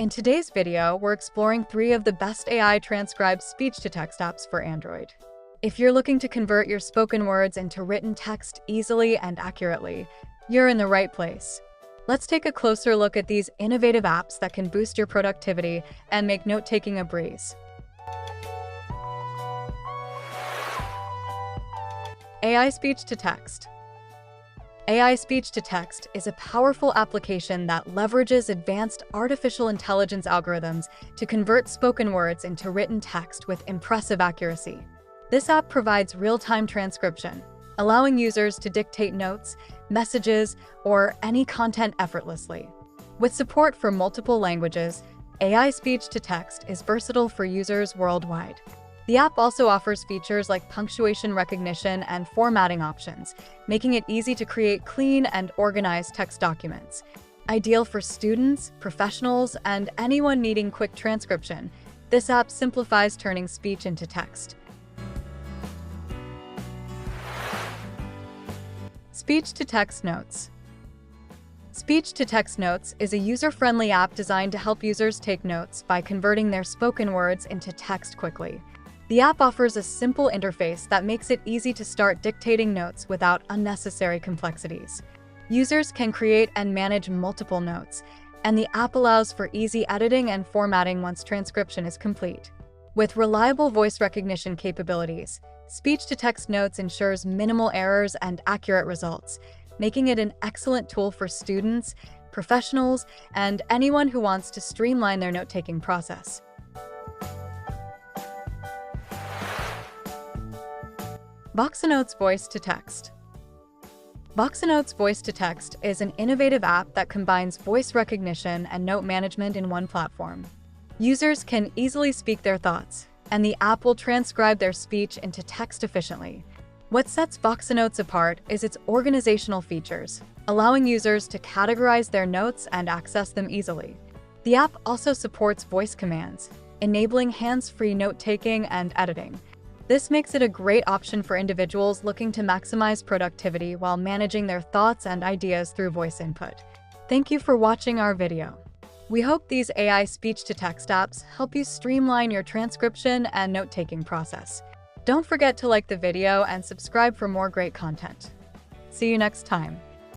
In today's video, we're exploring 3 of the best AI transcribed speech-to-text apps for Android. If you're looking to convert your spoken words into written text easily and accurately, you're in the right place. Let's take a closer look at these innovative apps that can boost your productivity and make note-taking a breeze. AI Speech-to-Text. AI Speech-to-Text is a powerful application that leverages advanced artificial intelligence algorithms to convert spoken words into written text with impressive accuracy. This app provides real-time transcription, allowing users to dictate notes, messages, or any content effortlessly. With support for multiple languages, AI Speech-to-Text is versatile for users worldwide. The app also offers features like punctuation recognition and formatting options, making it easy to create clean and organized text documents. Ideal for students, professionals, and anyone needing quick transcription, this app simplifies turning speech into text. Speech-to-Text Notes. Speech-to-Text Notes is a user-friendly app designed to help users take notes by converting their spoken words into text quickly. The app offers a simple interface that makes it easy to start dictating notes without unnecessary complexities. Users can create and manage multiple notes, and the app allows for easy editing and formatting once transcription is complete. With reliable voice recognition capabilities, Speech-to-Text Notes ensures minimal errors and accurate results, making it an excellent tool for students, professionals, and anyone who wants to streamline their note-taking process. VoxaNotes Voice-to-Text. VoxaNotes Voice-to-Text is an innovative app that combines voice recognition and note management in one platform. Users can easily speak their thoughts, and the app will transcribe their speech into text efficiently. What sets VoxaNotes apart is its organizational features, allowing users to categorize their notes and access them easily. The app also supports voice commands, enabling hands-free note-taking and editing. This makes it a great option for individuals looking to maximize productivity while managing their thoughts and ideas through voice input. Thank you for watching our video. We hope these AI speech-to-text apps help you streamline your transcription and note-taking process. Don't forget to like the video and subscribe for more great content. See you next time.